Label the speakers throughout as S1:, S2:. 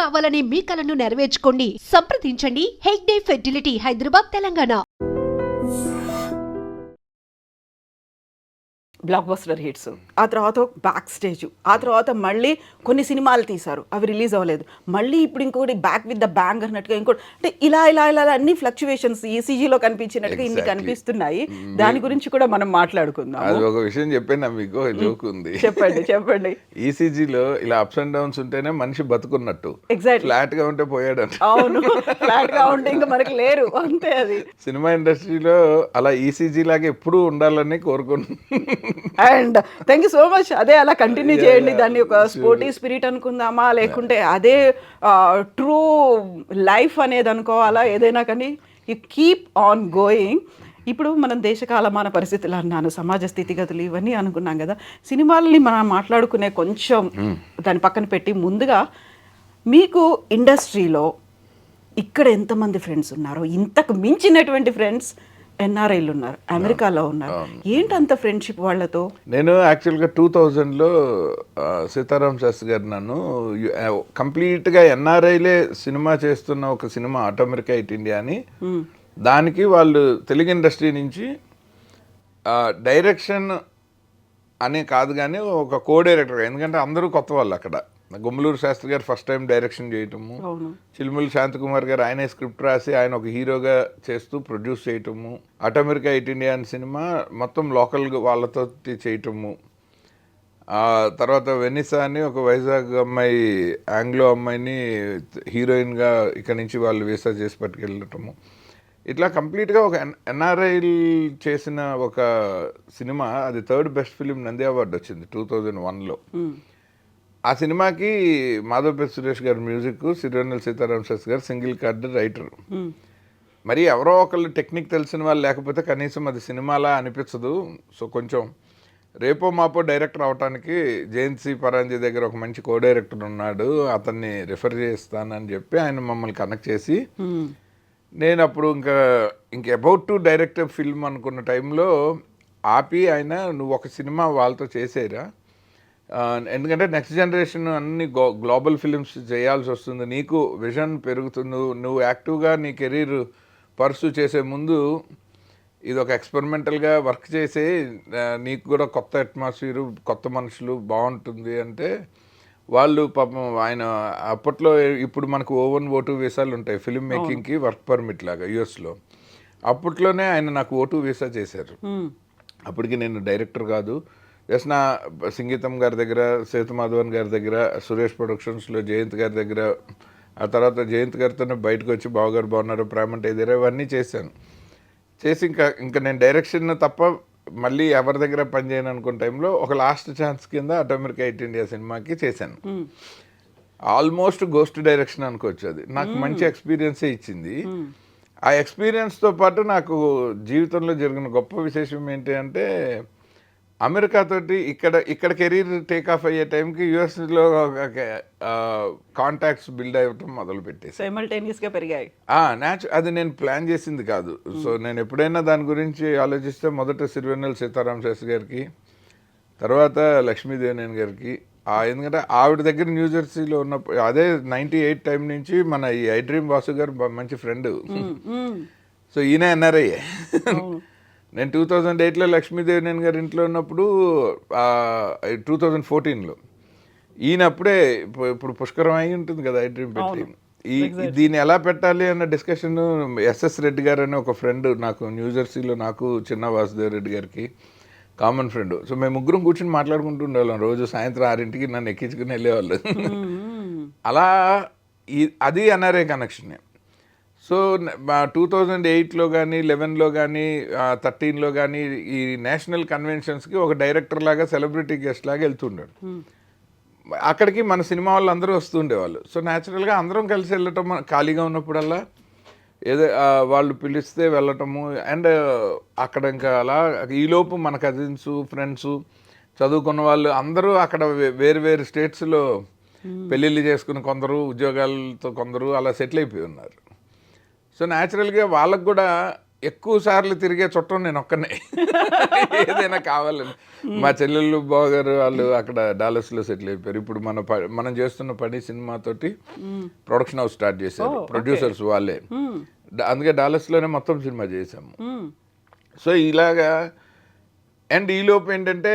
S1: కావాలనే మీ కలను నెరవేర్చుకోండి. సంప్రదించండి Hegde fertility, Hyderabad, Telangana.
S2: Block buster hits, ఆ తర్వాత బ్యాక్ స్టేజ్, ఆ తర్వాత మళ్ళీ కొన్ని సినిమాలు తీశారు, అవి రిలీజ్ అవ్వలేదు, మళ్ళీ ఇప్పుడు ఇంకోటి బ్యాక్ విత్ ద బ్యాంగ్ అన్నట్టుగా ఇంకోటి, అంటే ఇలా ఇలా ఇలా అన్ని ఫ్లక్చువేషన్స్ ఈసీజీలో కనిపించినట్టుగా ఇన్ని కనిపిస్తున్నాయి. దాని గురించి కూడా మనం మాట్లాడుకుందాం.
S3: అది ఒక విషయం చెప్పాను మీకు, జోక్ ఉంది.
S2: చెప్పండి చెప్పండి.
S3: ఈసీజీలో ఇలా అప్స్ అండ్ డౌన్స్ ఉంటేనే మనిషి బతుకున్నట్టు,
S2: ఎగ్జాక్ట్
S3: ఫ్లాట్ గా ఉంటే పోయాడు.
S2: అవును, ఫ్లాట్ గా ఉంటే ఇంకా మనకి లేరు, అంతే. అది
S3: సినిమా ఇండస్ట్రీలో అలా ఈసీజీ లాగా ఎప్పుడూ ఉండాలని కోరుకుంటున్నాను.
S2: And thank you so much. అదే అలా కంటిన్యూ చేయండి. దాన్ని ఒక స్పోర్టీ స్పిరిట్ అనుకుందామా, లేకుంటే అదే ట్రూ లైఫ్ అనేది అనుకోవాలా, ఏదైనా కానీ యూ కీప్ ఆన్ గోయింగ్. ఇప్పుడు మనం దేశ కాలమాన పరిస్థితులు అన్నాను, సమాజ స్థితిగతులు ఇవన్నీ అనుకున్నాం కదా. సినిమాలని మనం మాట్లాడుకునే కొంచెం దాని పక్కన పెట్టి, ముందుగా మీకు ఇండస్ట్రీలో ఇక్కడ ఎంతమంది ఫ్రెండ్స్ ఉన్నారో, ఇంతకు మించినటువంటి ఫ్రెండ్స్ ఎన్ఆర్ఐలు ఉన్నారు, అమెరికాలో ఉన్నారు. ఏంటి అంత ఫ్రెండ్షిప్ వాళ్ళతో?
S3: నేను యాక్చువల్గా 2000లో సీతారాం శాస్త్రి గారు నన్ను కంప్లీట్గా ఎన్ఆర్ఐలే సినిమా చేస్తున్న ఒక సినిమా ఆటోమెరికా ఇట్ ఇండియా అని, దానికి వాళ్ళు తెలుగు ఇండస్ట్రీ నుంచి డైరెక్షన్ అని కాదు కానీ ఒక కో డైరెక్టర్, ఎందుకంటే అందరూ కొత్త వాళ్ళు అక్కడ. గుమ్మలూరు శాస్త్రి గారు ఫస్ట్ టైం డైరెక్షన్ చేయటము, చిలుమూరి శాంతకుమార్ గారు ఆయనే స్క్రిప్ట్ రాసి ఆయన ఒక హీరోగా చేస్తూ ప్రొడ్యూస్ చేయటము, ఆటోమెరికా ఇట్ ఇండియా అనే సినిమా మొత్తం లోకల్ వాళ్ళతో చేయటము, తర్వాత వెనిసా అని ఒక వైజాగ్ అమ్మాయి, ఆంగ్లో అమ్మాయిని హీరోయిన్గా ఇక్కడ నుంచి వాళ్ళు వీసా చేసి పట్టుకెళ్ళటము, ఇట్లా కంప్లీట్గా ఒక ఎన్ఆర్ఐ చేసిన ఒక సినిమా. అది 3rd best film Nandi award వచ్చింది 2001లో. ఆ సినిమాకి మాధవపేట సురేష్ గారు మ్యూజిక్, సిరివెన్నెల సీతారాం శాస్త్రి గారు సింగిల్ కార్డు రైటర్. మరి ఎవరో ఒకళ్ళు టెక్నిక్ తెలిసిన వాళ్ళు లేకపోతే కనీసం అది సినిమాలా అనిపించదు. సో కొంచెం రేపో మాపో డైరెక్టర్ అవటానికి జయంతి పరాంజీ దగ్గర ఒక మంచి కో డైరెక్టర్ ఉన్నాడు, అతన్ని రిఫర్ చేస్తానని చెప్పి ఆయన మమ్మల్ని కనెక్ట్ చేసి, నేను అప్పుడు ఇంకా అబౌట్ టు డైరెక్ట్ ఫిల్మ్ అనుకున్న టైంలో ఆపి ఆయన, నువ్వు ఒక సినిమా వాళ్ళతో చేసేరా, ఎందుకంటే నెక్స్ట్ జనరేషన్ అన్ని గ్లోబల్ ఫిలిమ్స్ చేయాల్సి వస్తుంది, నీకు విజన్ పెరుగుతుంది, నువ్వు యాక్టివ్గా నీ కెరీర్ పర్సూ చేసే ముందు ఇది ఒక ఎక్స్పెరిమెంటల్గా వర్క్ చేసి నీకు కూడా కొత్త అట్మాస్ఫియరు, కొత్త మనుషులు బాగుంటుంది అంటే, వాళ్ళు పాపం ఆయన అప్పట్లో ఇప్పుడు మనకు O1 O2 వీసాలు ఉంటాయి ఫిల్మ్ మేకింగ్కి, వర్క్ పర్మిట్ లాగా యుఎస్లో. అప్పట్లోనే ఆయన నాకు O2 వీసా చేశారు. అప్పటికి నేను డైరెక్టర్ కాదు, జస్ట్ నా సంగీతం గారి దగ్గర, సేతుమాధవన్ గారి దగ్గర, సురేష్ ప్రొడక్షన్స్లో జయంత్ గారి దగ్గర, ఆ తర్వాత జయంత్ గారితోనే బయటకు వచ్చి బావగారు బాగున్నారు, ప్రేమంటే ఇదేరా, ఇవన్నీ చేశాను. చేసి ఇంకా నేను డైరెక్షన్ తప్ప మళ్ళీ ఎవరి దగ్గర పనిచేయను అనుకున్న టైంలో ఒక లాస్ట్ ఛాన్స్ కింద ఆటోమెరికా ఇట్ ఇండియా సినిమాకి చేశాను. ఆల్మోస్ట్ గోస్ట్ డైరెక్షన్ అనుకోవచ్చు. అది నాకు మంచి ఎక్స్పీరియన్సే ఇచ్చింది. ఆ ఎక్స్పీరియన్స్తో పాటు నాకు జీవితంలో జరిగిన గొప్ప విశేషం ఏంటి అంటే, అమెరికా తోటి ఇక్కడ కెరీర్ టేక్ ఆఫ్ అయ్యే టైంకి యుఎస్లో కాంటాక్ట్స్ బిల్డ్ అవ్వటం మొదలుపెట్టేసి
S2: సైమల్టేనియస్గా పెరిగాయి.
S3: అది నేను ప్లాన్ చేసింది కాదు. సో నేను ఎప్పుడైనా దాని గురించి ఆలోచిస్తే మొదట సిరివెన్నెల సీతారాం శాస్త్రి గారికి, తర్వాత లక్ష్మీదేవినేని గారికి, ఎందుకంటే ఆవిడ దగ్గర న్యూజెర్సీలో ఉన్నప్పుడు, అదే 98 టైం నుంచి మన ఈ ఐ డ్రీమ్ వాసు గారు మంచి ఫ్రెండ్. సో ఈయన ఎన్ఆర్ఐ. నేను 2008లో లక్ష్మీదేవినేని గారి ఇంట్లో ఉన్నప్పుడు, 2014లో ఈయన అప్పుడే ఇప్పుడు పుష్కరం అయి ఉంటుంది కదా ఐ డ్రీమ్ పెట్టి, దీన్ని ఎలా పెట్టాలి అన్న డిస్కషన్ ఎస్ఎస్ రెడ్డి గారు అనే ఒక ఫ్రెండ్ నాకు న్యూజెర్సీలో, నాకు చిన్న వాసుదేవ్ రెడ్డి గారికి కామన్ ఫ్రెండ్. సో మేము ముగ్గురం కూర్చొని మాట్లాడుకుంటూ ఉండేవాళ్ళం రోజు సాయంత్రం 6ంటికి నన్ను ఎక్కించుకుని వెళ్ళేవాళ్ళు. అలా అది ఎన్ఆర్ఐ కనెక్షనే. సో 2008లో కానీ 11లో కానీ 13లో కానీ ఈ నేషనల్ కన్వెన్షన్స్కి ఒక డైరెక్టర్ లాగా, సెలబ్రిటీ గెస్ట్ లాగా వెళ్తుండాడు. అక్కడికి మన సినిమా వాళ్ళు అందరూ వస్తుండేవాళ్ళు. సో న్యాచురల్గా అందరం కలిసి వెళ్ళటం, ఖాళీగా ఉన్నప్పుడల్లా ఏదో వాళ్ళు పిలిస్తే వెళ్ళటము. అండ్ అక్కడ ఇంకా అలా ఈలోపు మన కజిన్స్, ఫ్రెండ్స్, చదువుకున్న వాళ్ళు అందరూ అక్కడ వేరు వేరు స్టేట్స్లో పెళ్ళిళ్ళు చేసుకుని, కొందరు ఉద్యోగాలతో, కొందరు అలా సెటిల్ అయిపోయి ఉన్నారు. సో న్యాచురల్గా వాళ్ళకు కూడా ఎక్కువ సార్లు తిరిగే చుట్టం నేను ఒక్కనే ఏదైనా కావాలని. మా చెల్లెళ్ళు బావగారు వాళ్ళు అక్కడ డాలస్లో సెటిల్ అయిపోయారు. ఇప్పుడు మనం చేస్తున్న పని సినిమాతోటి ప్రొడక్షన్ హౌస్ స్టార్ట్ చేశారు, ప్రొడ్యూసర్స్ వాళ్ళే. అందుకే డాలస్లోనే మొత్తం సినిమా చేసాము. సో ఇలాగా అండ్ ఈలోపు ఏంటంటే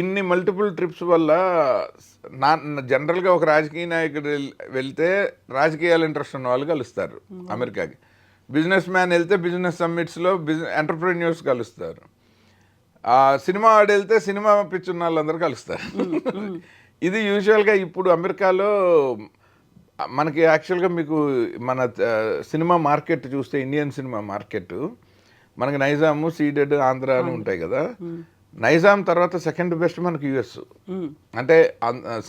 S3: ఇన్ని మల్టిపుల్ ట్రిప్స్ వల్ల జనరల్గా ఒక రాజకీయ నాయకుడు వెళ్తే రాజకీయాలు ఇంట్రెస్ట్ ఉన్న వాళ్ళు కలుస్తారు అమెరికాకి. బిజినెస్ మ్యాన్ వెళ్తే బిజినెస్ సమ్మిట్స్లో ఎంటర్ప్రెన్యూర్స్ కలుస్తారు. సినిమా వాడు వెళ్తే సినిమా పిచ్చున్న వాళ్ళందరూ కలుస్తారు. ఇది యూజువల్గా ఇప్పుడు అమెరికాలో మనకి యాక్చువల్గా మీకు మన సినిమా మార్కెట్ చూస్తే ఇండియన్ సినిమా మార్కెట్ మనకి నైజాము, సీడెడ్, ఆంధ్ర అని ఉంటాయి కదా. నైజాం తర్వాత సెకండ్ బెస్ట్ మనకి యుఎస్. అంటే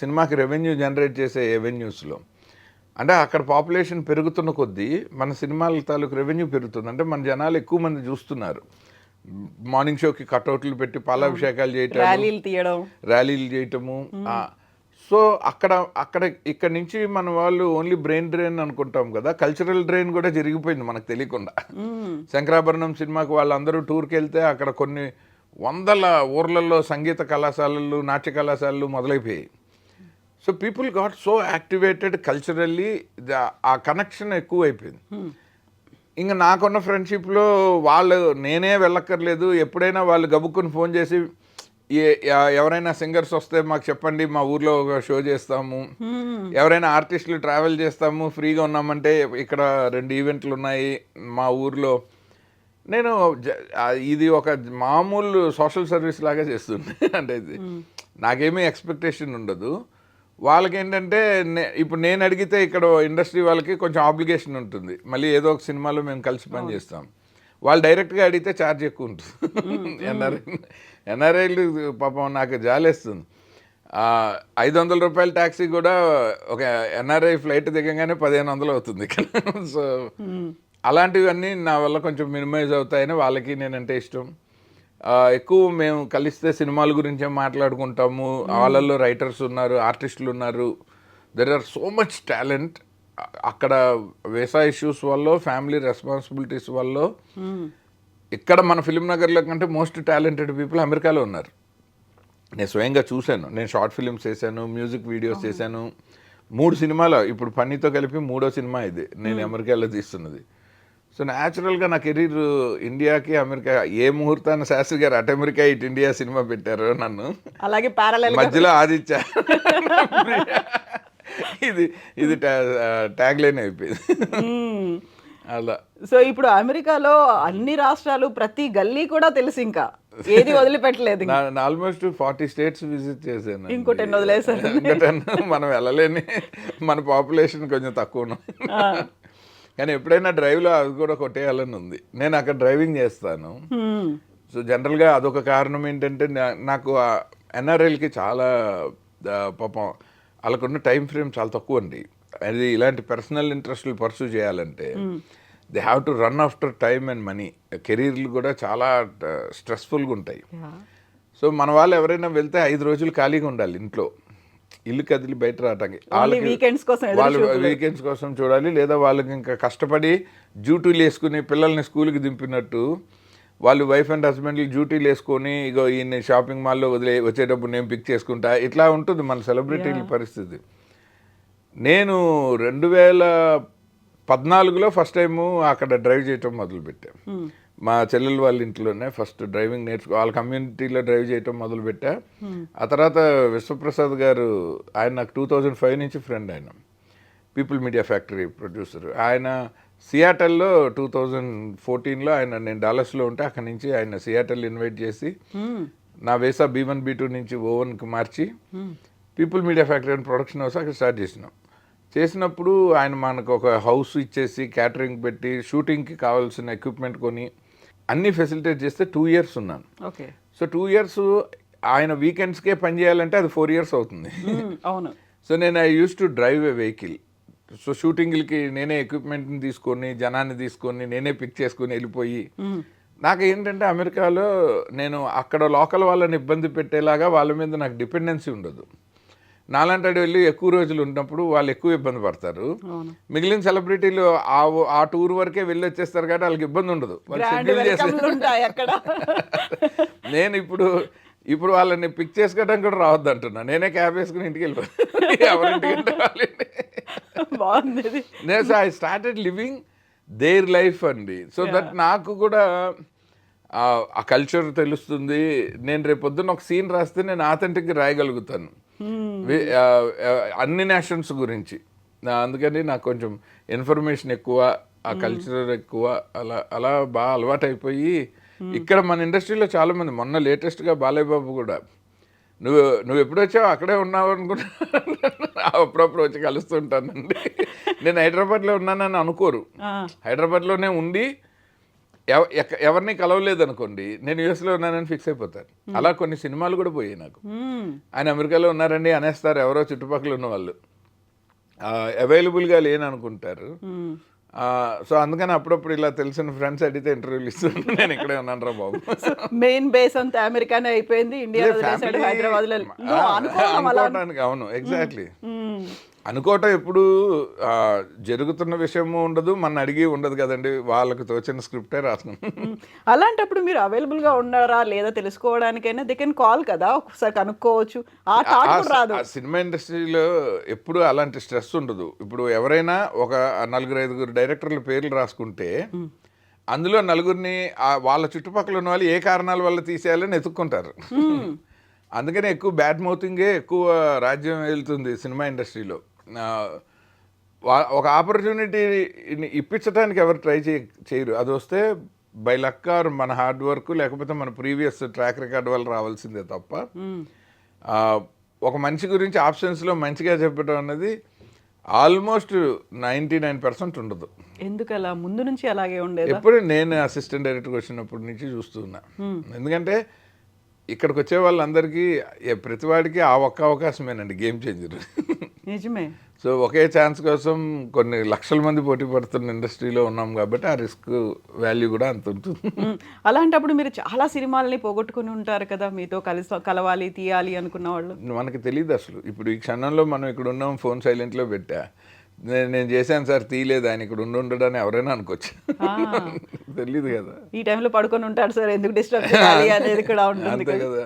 S3: సినిమాకి రెవెన్యూ జనరేట్ చేసే రెవెన్యూస్లో అంటే అక్కడ పాపులేషన్ పెరుగుతున్న కొద్దీ మన సినిమాల తాలూకు రెవెన్యూ పెరుగుతుంది. అంటే మన జనాలు ఎక్కువ మంది చూస్తున్నారు. మార్నింగ్ షోకి కట్అవుట్లు పెట్టి పాలాభిషేకాలు చేయటం, ర్యాలీలు చేయటము. సో ఇక్కడ నుంచి మన వాళ్ళు ఓన్లీ బ్రెయిన్ డ్రైన్ అనుకుంటాం కదా, కల్చరల్ డ్రైన్ కూడా జరిగిపోయింది మనకు తెలియకుండా. శంకరాభరణం సినిమాకి వాళ్ళందరూ టూర్కి వెళ్తే అక్కడ కొన్ని వందల ఊర్లలో సంగీత కళాశాలలు, నాట్య కళాశాలలు మొదలైపోయాయి. So people got so activated culturally, ఆ కనెక్షన్ ఎక్కువ అయిపోయింది. ఇంకా నాకున్న ఫ్రెండ్షిప్లో వాళ్ళు నేనే వెళ్ళక్కర్లేదు, ఎప్పుడైనా వాళ్ళు గబుక్కుని ఫోన్ చేసి ఎవరైనా సింగర్స్ వస్తే మాకు చెప్పండి, మా ఊర్లో ఒక షో చేస్తాము, ఎవరైనా ఆర్టిస్టులు ట్రావెల్ చేస్తాము, ఫ్రీగా ఉన్నామంటే ఇక్కడ 2 ఈవెంట్లు ఉన్నాయి మా ఊర్లో. నేను ఇది ఒక మామూలు సోషల్ సర్వీస్ లాగా చేస్తుంది. అంటే ఇది నాకేమీ ఎక్స్పెక్టేషన్ ఉండదు. వాళ్ళకి ఏంటంటే ఇప్పుడు నేను అడిగితే ఇక్కడ ఇండస్ట్రీ వాళ్ళకి కొంచెం ఆబ్లిగేషన్ ఉంటుంది, మళ్ళీ ఏదో ఒక సినిమాలో మేము కలిసి పని చేస్తాం. వాళ్ళు డైరెక్ట్గా అడిగితే ఛార్జ్ ఎక్కువ ఉంటుంది. ఎన్ఆర్ఐలు పాపం నాకు జాలేస్తుంది. 500 రూపాయల ట్యాక్సీ కూడా ఒక ఎన్ఆర్ఐ ఫ్లైట్ దిగంగానే 1500 అవుతుంది. సో అలాంటివన్నీ నా వల్ల కొంచెం మినిమైజ్ అవుతాయని వాళ్ళకి నేనంటే ఇష్టం. ఎక్కువ మేము కలిస్తే సినిమాల గురించే మాట్లాడుకుంటాము. వాళ్ళల్లో రైటర్స్ ఉన్నారు, ఆర్టిస్టులు ఉన్నారు. There are so much talent. అక్కడ వీసా ఇష్యూస్ వల్ల, ఫ్యామిలీ రెస్పాన్సిబిలిటీస్ వల్ల ఇక్కడ మన ఫిలిం నగర్లో కంటే మోస్ట్ టాలెంటెడ్ పీపుల్ అమెరికాలో ఉన్నారు. నేను స్వయంగా చూశాను. నేను షార్ట్ ఫిలిమ్స్ చేశాను, మ్యూజిక్ వీడియోస్ చేశాను. 3 సినిమాలు ఇప్పుడు పన్నీతో కలిపి 3వ సినిమా ఇది నేను అమెరికాలో తీస్తున్నది. సో న్యాచురల్గా నా కెరీర్ ఇండియాకి అమెరికా ఏ ముహూర్తాన్ని శాస్త్రి గారు అటు అమెరికా ఇటు ఇండియా సినిమా పెట్టారు నన్ను.
S2: అలాగే ప్యారలల్
S3: మధ్యలో ఆదిత్య ఇది ట్యాగ్ లైన్ అయిపోయింది అలా.
S2: సో ఇప్పుడు అమెరికాలో అన్ని రాష్ట్రాలు, ప్రతి గల్లీ కూడా తెలుసు, ఇంకా ఏది వదిలిపెట్టలేదు.
S3: ఆల్మోస్ట్ 40 స్టేట్స్ విజిట్ చేశాను.
S2: ఇంకో 10 వదిలేసారు.
S3: మనం వెళ్ళలేని మన పాపులేషన్ కొంచెం తక్కువ. కానీ ఎప్పుడైనా డ్రైవ్లో అది కూడా కొట్టేయాలని ఉంది. నేను అక్కడ డ్రైవింగ్ చేస్తాను. సో జనరల్గా అదొక కారణం ఏంటంటే నాకు ఎన్ఆర్ఎల్కి చాలా పాపం వాళ్ళకున్న టైం ఫ్రేమ్ చాలా తక్కువ అండి. అది ఇలాంటి పర్సనల్ ఇంట్రెస్ట్లు పర్సూ చేయాలంటే they have to run after time and money. కెరీర్లు కూడా చాలా స్ట్రెస్ఫుల్గా ఉంటాయి. సో మన వాళ్ళు ఎవరైనా వెళ్తే 5 రోజులు ఖాళీగా ఉండాలి ఇంట్లో, ఇల్లు కదిలి బయట రావటానికి. వాళ్ళు వీకెండ్స్ కోసం చూడాలి, లేదా వాళ్ళకి ఇంకా కష్టపడి డ్యూటీలు వేసుకుని పిల్లల్ని స్కూల్కి దింపినట్టు వాళ్ళు వైఫ్ అండ్ హస్బెండ్లు డ్యూటీలు వేసుకొని ఇగో ఈయన షాపింగ్ మాల్లో వచ్చేటప్పుడు నేను పిక్ చేసుకుంటా, ఇట్లా ఉంటుంది మన సెలబ్రిటీల పరిస్థితి. నేను 2014లో ఫస్ట్ టైము అక్కడ డ్రైవ్ చేయటం మొదలుపెట్టాను. మా చెల్లెలు వాళ్ళ ఇంట్లోనే ఫస్ట్ డ్రైవింగ్ వాళ్ళ కమ్యూనిటీలో డ్రైవ్ చేయటం మొదలుపెట్టా. ఆ తర్వాత విశ్వప్రసాద్ గారు, ఆయన నాకు 2005 నుంచి ఫ్రెండ్. ఆయన పీపుల్ మీడియా ఫ్యాక్టరీ ప్రొడ్యూసర్. ఆయన సియాటల్లో 2014లో నేను డాలస్లో ఉంటే అక్కడి నుంచి ఆయన సియాటల్ ఇన్వైట్ చేసి నా వీసా B1 B2 నుంచి O1కి మార్చి పీపుల్ మీడియా ఫ్యాక్టరీ అని ప్రొడక్షన్ హౌస్ అక్కడ స్టార్ట్ చేసినప్పుడు ఆయన మనకు ఒక హౌస్ ఇచ్చేసి క్యాటరింగ్ పెట్టి షూటింగ్కి కావాల్సిన ఎక్విప్మెంట్ కొని అన్నీ ఫెసిలిటేట్ చేస్తే 2 years ఉన్నాను. సో 2 years ఆయన వీకెండ్స్కే పని చేయాలంటే అది 4 years అవుతుంది. సో నేను I use to drive a vehicle. So షూటింగ్లకి నేనే ఎక్విప్మెంట్ని తీసుకొని, జనాన్ని తీసుకొని, నేనే పిక్ చేసుకొని వెళ్ళిపోయి, నాకు ఏంటంటే అమెరికాలో నేను అక్కడ లోకల్ వాళ్ళని ఇబ్బంది పెట్టేలాగా వాళ్ళ మీద నాకు డిపెండెన్సీ ఉండదు. నాలంటాడు వెళ్ళి ఎక్కువ రోజులు ఉన్నప్పుడు వాళ్ళు ఎక్కువ ఇబ్బంది పడతారు. మిగిలిన సెలబ్రిటీలు ఆ టూర్ వరకే వెళ్ళి వచ్చేస్తారు కాబట్టి వాళ్ళకి ఇబ్బంది ఉండదు. వాళ్ళు షెడ్యూల్ చేస్తారు. నేను ఇప్పుడు వాళ్ళని పిక్ చేసుకోవడానికి కూడా రావద్దు అంటున్నా. నేనే క్యాబ్ వేసుకుని ఇంటికి వెళ్ళిపోతాను ఎవరింటికంటే వాళ్ళని.
S2: బాగుంది.
S3: నేను I started living their life అండి. సో దట్ నాకు కూడా ఆ కల్చర్ తెలుస్తుంది. నేను రేపు పొద్దున్న ఒక సీన్ రాస్తే నేను ఆథెంటిక్గా రాయగలుగుతాను అన్ని నేషన్స్ గురించి. అందుకని నాకు కొంచెం ఇన్ఫర్మేషన్ ఎక్కువ, ఆ కల్చర్ ఎక్కువ, అలా బాగా అలవాటు అయిపోయి ఇక్కడ మన ఇండస్ట్రీలో చాలామంది, మొన్న లేటెస్ట్గా బాలయ్య బాబు కూడా నువ్వు ఎప్పుడు వచ్చావు అక్కడే ఉన్నావు అనుకుంటా అప్పుడప్పుడు వచ్చి కలుస్తుంటానండి. నేను హైదరాబాద్లో ఉన్నానని అనుకోరు. హైదరాబాద్లోనే ఉండి ఎవరిని కలవలేదు అనుకోండి, నేను యూఎస్లో ఉన్నానని ఫిక్స్ అయిపోతాను. అలా కొన్ని సినిమాలు కూడా పోయాయి నాకు. ఆయన అమెరికాలో ఉన్నారండి అనేస్తారు ఎవరో చుట్టుపక్కల ఉన్న వాళ్ళు, అవైలబుల్గా లేని అనుకుంటారు. సో అందుకని అప్పుడప్పుడు ఇలా తెలిసిన ఫ్రెండ్స్ అడిగితే ఇంటర్వ్యూలు ఇస్తున్నాను. నేను ఇక్కడే ఉన్నాను రా బాబు.
S2: మెయిన్ బేస్ అంతా అమెరికానే అయిపోయింది, ఇండియా హైదరాబాద్.
S3: అనుకోవడానికి అవును, ఎగ్జాక్ట్లీ. అనుకోవటం ఎప్పుడు జరుగుతున్న విషయము ఉండదు, మన అడిగి ఉండదు కదండి. వాళ్ళకి తోచిన స్క్రిప్టే రాసుకున్నాం.
S2: అలాంటప్పుడు మీరు అవైలబుల్గా ఉన్నారా లేదా తెలుసుకోవడానికైనా దే కెన్ కాల్ కదా, ఒకసారి కనుక్కోవచ్చు. ఆ థాట్ రాదు.
S3: సినిమా ఇండస్ట్రీలో ఎప్పుడు అలాంటి స్ట్రెస్ ఉండదు. ఇప్పుడు ఎవరైనా ఒక 4-5 డైరెక్టర్ల పేర్లు రాసుకుంటే అందులో 4 వాళ్ళ చుట్టుపక్కల ఉన్న వాళ్ళు ఏ కారణాల వల్ల తీసేయాలని ఎత్తుక్కుంటారు. అందుకనే ఎక్కువ బ్యాడ్ మౌతింగే ఎక్కువ రాజ్యం వెళ్తుంది సినిమా ఇండస్ట్రీలో. ఒక ఆపర్చునిటీ ఇప్పించడానికి ఎవరు ట్రై చేయరు. అది వస్తే బై లక్ ఆర్ మన హార్డ్ వర్క్, లేకపోతే మన ప్రీవియస్ ట్రాక్ రికార్డ్ వల్ల రావాల్సిందే తప్ప ఒక మనిషి గురించి ఆప్షన్స్లో మంచిగా చెప్పడం అన్నది ఆల్మోస్ట్ 99% ఉండదు.
S2: ఎందుకలా ముందు నుంచి అలాగే ఉండేది?
S3: ఎప్పుడు నేను అసిస్టెంట్ డైరెక్టర్కి వచ్చినప్పటి నుంచి చూస్తున్నా. ఎందుకంటే ఇక్కడికి వచ్చే వాళ్ళందరికీ ప్రతివాడికి ఆ ఒక్క అవకాశమేనండి గేమ్ చేంజర్.
S2: నిజమే.
S3: సో ఒకే ఛాన్స్ కోసం కొన్ని లక్షల మంది పోటీ పడుతున్న ఇండస్ట్రీలో ఉన్నాం కాబట్టి ఆ రిస్క్ వాల్యూ కూడా అంత ఉంటుంది.
S2: అలాంటప్పుడు మీరు చాలా సినిమాలని పోగొట్టుకుని ఉంటారు కదా, మీతో కలవాలి తీయాలి అనుకున్న వాళ్ళు.
S3: మనకి తెలియదు అసలు. ఇప్పుడు ఈ క్షణంలో మనం ఇక్కడ ఉన్నాం, ఫోన్ సైలెంట్లో పెట్టా, నేను చేశాను సార్ తీయలేదు, ఆయన ఇక్కడ ఉండడని ఎవరైనా అనుకోవచ్చు. తెలియదు కదా.
S2: ఈ టైంలో పడుకొని ఉంటాడు సార్, ఎందుకు డిస్టర్బ్ చేయాలి అనేది కూడా ఉంటుంది
S3: కదా.